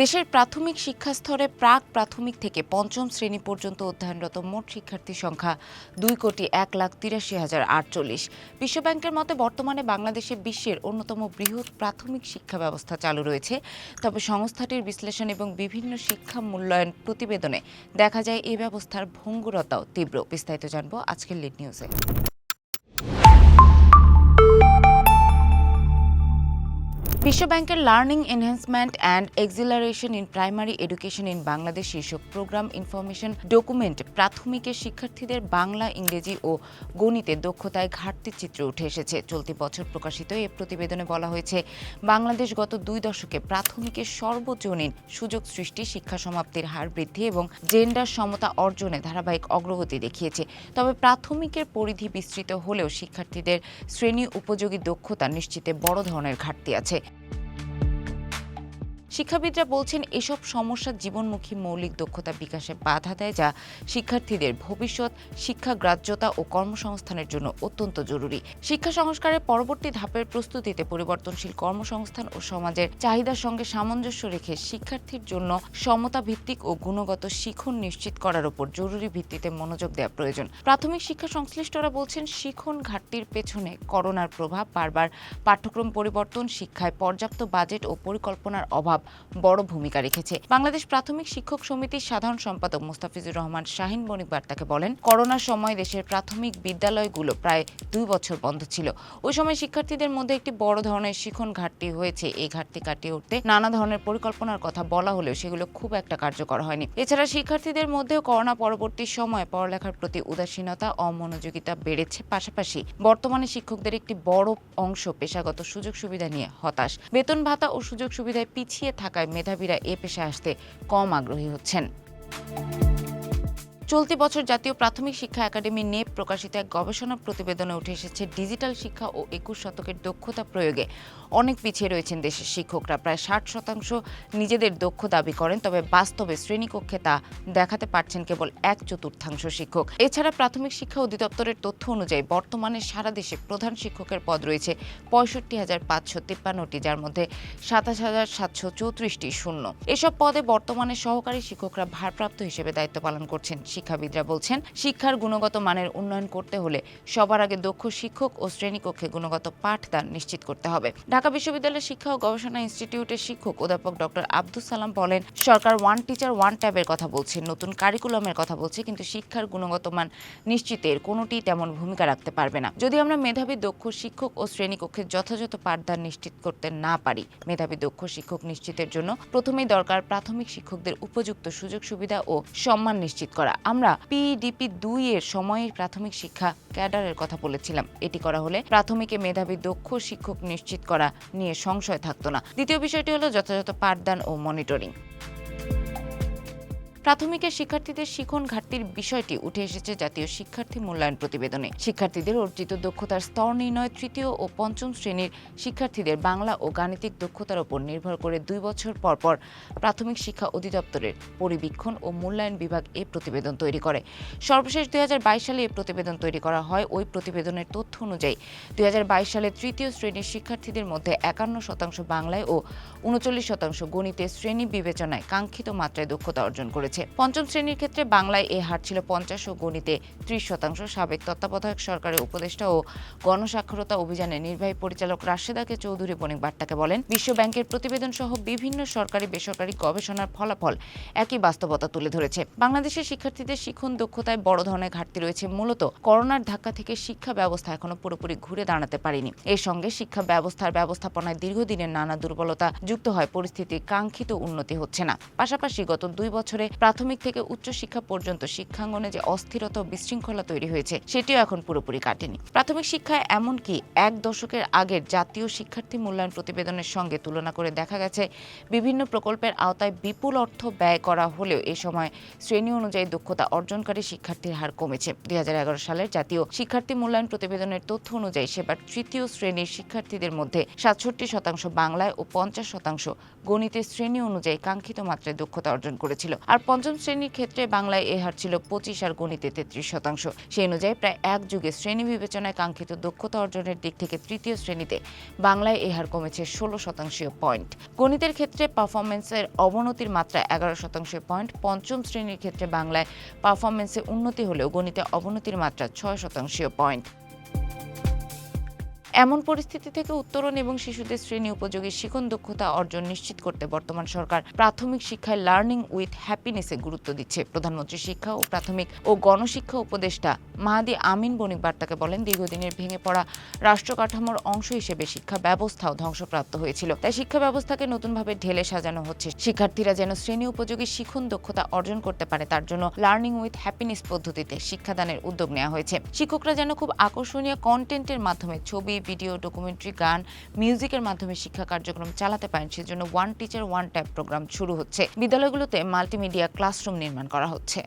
দেশের প্রাথমিক শিক্ষা স্তরে প্রাক প্রাথমিক থেকে পঞ্চম শ্রেণী পর্যন্ত অধ্যয়নরত মোট শিক্ষার্থীর সংখ্যা 2,81,83,048। বিশ্বব্যাংকের মতে বর্তমানে বাংলাদেশে বিশ্বের অন্যতম বৃহৎ প্রাথমিক শিক্ষা ব্যবস্থা চালু রয়েছে। তবে সংস্থাটির বিশ্লেষণ এবং বিভিন্ন শিক্ষা মূল্যায়ন প্রতিবেদনে দেখা যায় এই ব্যবস্থার ভঙ্গুরতাও তীব্র। বিস্তারিত জানবো আজকের লিড নিউজে। বিশ্বব্যাংকের learning enhancement and acceleration in primary education in Bangladesh শীর্ষক প্রোগ্রাম ইনফরমেশন ডকুমেন্ট প্রাথমিকের শিক্ষার্থীদের বাংলা, ইংরেজি ও গণিতে দক্ষতায় ঘাটতির চিত্র উঠে এসেছে। চলতি বছর প্রকাশিত এই প্রতিবেদনে বলা হয়েছে, বাংলাদেশ গত 2 দশকে প্রাথমিকের সর্বজনীন সুযোগ সৃষ্টি, শিক্ষা সমাপ্তির হার বৃদ্ধি এবং জেন্ডার সমতা অর্জনে ধারাবাহিক অগ্রগতি দেখিয়েছে। তবে প্রাথমিকের পরিধি বিস্তৃত হলেও শিক্ষার্থীদের শ্রেণী উপযোগী দক্ষতা নিশ্চিতে বড় ধরনের ঘাটতি আছে। শিক্ষাবিদরা বলছেন, এসব সমস্যা জীবনমুখী মৌলিক দক্ষতা বিকাশে বাধা দেয়, যা শিক্ষার্থীদের ভবিষ্যৎ শিক্ষাগ্রাহ্যতা ও কর্মসংস্থানের জন্য অত্যন্ত জরুরি। শিক্ষা সংস্কারের পরবর্তী ধাপের প্রস্তুতিতে পরিবর্তনশীল কর্মসংস্থান ও সমাজের চাহিদার সঙ্গে সামঞ্জস্য রেখে শিক্ষার্থীর জন্য সমতা ভিত্তিক ও গুণগত শিখন নিশ্চিত করার উপর জরুরি ভিত্তিতে মনোযোগ দেওয়া প্রয়োজন। প্রাথমিক শিক্ষা সংশ্লিষ্টরা বলছেন, শিখন ঘাটতির পেছনে করোনার প্রভাব, বারবার পাঠ্যক্রম পরিবর্তন, শিক্ষায় পর্যাপ্ত বাজেট ও পরিকল্পনার অভাব বড় ভূমিকা রেখেছে। বাংলাদেশ প্রাথমিক শিক্ষক সমিতির সাধারণ সম্পাদক মোস্তাফিজুর রহমান শাহীন বণিক বার্তাকে বলেন, করোনার সময় দেশের প্রাথমিক বিদ্যালয়গুলো প্রায় 2 বছর বন্ধ ছিল। ওই সময় শিক্ষার্থীদের মধ্যে একটি বড় ধরনের শিখন ঘাটতি হয়েছে। এই ঘাটতি কাটিয়ে উঠতে নানা ধরনের পরিকল্পনার কথা বলা হলেও সেগুলো খুব একটা কার্যকর হয়নি। এছাড়া শিক্ষার্থীদের মধ্যেও করোনা পরবর্তী সময়ে পড়ালেখার প্রতি উদাসীনতা, অমনোযোগিতা বেড়েছে। পাশাপাশি বর্তমানে শিক্ষকদের একটি বড় অংশ পেশাগত সুযোগ সুবিধা নিয়ে হতাশ। বেতন ভাতা ও সুযোগ সুবিধায় পিছিয়ে থাকায় মেধাবীরা এ পেশায় আসতে কম আগ্রহী হচ্ছেন। চলতি বছর জাতীয় প্রাথমিক শিক্ষা একাডেমি নেপ প্রকাশিত এক গবেষণা প্রতিবেদনে উঠে এসেছে, ডিজিটাল শিক্ষা ও 21 শতকের দক্ষতা প্রয়োগে অনেক পিছিয়ে রয়েছেন দেশের শিক্ষকরা। প্রায় 60% নিজেদের দক্ষ দাবি করেন, তবে বাস্তবে শ্রেণীকক্ষে তা দেখাতে পারছেন কেবল 1/4 শিক্ষক। এছাড়া প্রাথমিক শিক্ষা অধিদপ্তরের তথ্য অনুযায়ী বর্তমানে সারা দেশে প্রধান শিক্ষকের পদ রয়েছে 65,553টি, যার মধ্যে 27,734টি শূন্য। এসব পদে বর্তমানে সহকারী শিক্ষকরা ভারপ্রাপ্ত হিসেবে দায়িত্ব পালন করছেন। শিক্ষাবিদরা বলছেন, শিক্ষার গুণগত মানের উন্নয়ন করতে হলে সবার আগে দক্ষ শিক্ষক ও শ্রেণীকক্ষে গুণগত পাঠদান নিশ্চিত করতে হবে। ঢাকা বিশ্ববিদ্যালয়ের শিক্ষা ও গবেষণা ইনস্টিটিউটের শিক্ষক অধ্যাপক ডক্টর আব্দুস সালাম বলেন, সরকার ওয়ান টিচার ওয়ান ট্যাবের কথা বলছে, নতুন কারিকুলামের কথা বলছে, কিন্তু শিক্ষার গুণগত মান নিশ্চিতের কোনোটি তেমন ভূমিকা রাখতে পারবে না যদি আমরা মেধাবী দক্ষ শিক্ষক ও শ্রেণীকক্ষের যথাযথ পাঠদান নিশ্চিত করতে না পারি। মেধাবী দক্ষ শিক্ষক নিশ্চিতের জন্য প্রথমেই দরকার প্রাথমিক শিক্ষকদের উপযুক্ত সুযোগ সুবিধা ও সম্মান নিশ্চিত করা। আমরা PDP 2 এর সময়ে প্রাথমিক শিক্ষা ক্যাডারের কথা বলেছিলাম। এটি করা হলে প্রাথমিকে মেধাবী দক্ষ শিক্ষক নিশ্চিত করা নিয়ে সংশয় থাকতো না। দ্বিতীয় বিষয়টি হলো যথাযথ পাঠদান ও মনিটরিং। প্রাথমিকের শিক্ষার্থীদের শিখন ঘাটতির বিষয়টি উঠে এসেছে জাতীয় শিক্ষার্থী মূল্যায়ন প্রতিবেদনে। শিক্ষার্থীদের অর্জিত দক্ষতার স্তর নির্ণয়, 3য় ও 5ম শ্রেণীর শিক্ষার্থীদের বাংলা ও গাণিতিক দক্ষতার উপর নির্ভর করে 2 বছর পর পর প্রাথমিক শিক্ষা অধিদপ্তরের পরিবীক্ষণ ও মূল্যায়ন বিভাগ এই প্রতিবেদন তৈরি করে। সর্বশেষ 2022 সালে এই প্রতিবেদন তৈরি করা হয়। ওই প্রতিবেদনের তথ্য অনুযায়ী 2022 সালে 3য় শ্রেণীর শিক্ষার্থীদের মধ্যে 51% বাংলায় ও 39% গণিতে শ্রেণী বিবেচনায় কাঙ্ক্ষিত মাত্রায় দক্ষতা অর্জন করেছে। 5ম শ্রেণীর ক্ষেত্রে বাংলায় এ হার ছিল 50 ও গণিতে 30%। সাবেক তত্ত্বাবধায়ক সরকারের উপদেষ্টা ও গণসাক্ষরতা অভিযানের নির্বাহী পরিচালক রাশেদাকে চৌধুরী বণিক বার্তাকে বলেন, বিশ্ব ব্যাংকের প্রতিবেদন সহ বিভিন্ন সরকারি বেসরকারি গবেষণার ফলাফল একই বাস্তবতা তুলে ধরেছে। বাংলাদেশের শিক্ষার্থীদের শিখন দক্ষতায় বড় ধরনের ঘাটতি রয়েছে। মূলত করোনার ধাক্কা থেকে শিক্ষা ব্যবস্থা এখনো পুরোপুরি ঘুরে দাঁড়াতে পারেনি। এর সঙ্গে শিক্ষা ব্যবস্থাপনায় দীর্ঘদিনের নানা দুর্বলতা যুক্ত হয়, পরিস্থিতির কাঙ্ক্ষিত উন্নতি হচ্ছে না। পাশাপাশি গত 2 বছরে প্রাথমিক থেকে উচ্চশিক্ষা পর্যন্ত শিক্ষাঙ্গনে যে অস্থিরতা ও বিশৃঙ্খলা তৈরি হয়েছে, সেটিও এখন পুরোপুরি কাটেনি। প্রাথমিক শিক্ষায় এমনকি 1 দশকের আগের জাতীয় শিক্ষার্থী মূল্যায়ন প্রতিবেদনের সঙ্গে তুলনা করে দেখা গেছে, বিভিন্ন প্রকল্পের আওতায় বিপুল অর্থ ব্যয় করা হলেও এ সময় শ্রেণী অনুযায়ী দক্ষতা অর্জনকারী শিক্ষার্থীর হার কমেছে। 2011 সালের জাতীয় শিক্ষার্থী মূল্যায়ন প্রতিবেদনের তথ্য অনুযায়ী সেবার 3য় শ্রেণীর শিক্ষার্থীদের মধ্যে 67% বাংলায় ও 50% গণিতের শ্রেণী অনুযায়ী কাঙ্ক্ষিত মাত্রায় দক্ষতা অর্জন করেছিল। আর পঞ্চম শ্রেণীর ক্ষেত্রে বাংলায় এ হার ছিল 25 আর গণিতে 33%। সেই অনুযায়ী প্রায় এক যুগে শ্রেণী বিবেচনায় কাঙ্ক্ষিত দক্ষতা অর্জনের দিক থেকে তৃতীয় শ্রেণীতে বাংলায় এ হার কমেছে 16% পয়েন্ট। গণিতের ক্ষেত্রে পারফরমেন্সের অবনতির মাত্রা 11% পয়েন্ট। পঞ্চম শ্রেণীর ক্ষেত্রে বাংলায় পারফরমেন্সে উন্নতি হলেও গণিতে অবনতির মাত্রা 6% পয়েন্ট। এমন পরিস্থিতি থেকে উত্তরণ এবং শিশুদের শ্রেণী উপযোগী শিখন দক্ষতা অর্জন নিশ্চিত করতে বর্তমান সরকার প্রাথমিক শিক্ষায় লার্নিং উইথ হ্যাপিনেসে গুরুত্ব দিচ্ছে। প্রধানমন্ত্রী শিক্ষা ও প্রাথমিক ও গণশিক্ষা উপদেষ্টা মাহাদি আমিন বণিক বার্তাকে বলেন, দীর্ঘদিনের ভেঙে পড়া রাষ্ট্র কাঠামোর অংশ হিসেবে শিক্ষা ব্যবস্থাও ধ্বংসপ্রাপ্ত হয়েছিল। তাই শিক্ষা ব্যবস্থাকে নতুনভাবে ঢেলে সাজানো হচ্ছে। শিক্ষার্থীরা যেন শ্রেণী উপযোগী শিখন দক্ষতা অর্জন করতে পারে তার জন্য লার্নিং উইথ হ্যাপিনেস পদ্ধতিতে শিক্ষাদানের উদ্যোগ নেওয়া হয়েছে। শিক্ষকরা যেন খুব আকর্ষণীয় কন্টেন্টের মাধ্যমে ছবি, ভিডিও, ডকুমেন্টারি, গান, মিউজিকের মাধ্যমে শিক্ষা কার্যক্রম চালাতে পারেন সেজন্য one teacher one tab program শুরু হচ্ছে। বিদ্যালয়গুলোতে মাল্টিমিডিয়া ক্লাসরুম নির্মাণ করা হচ্ছে।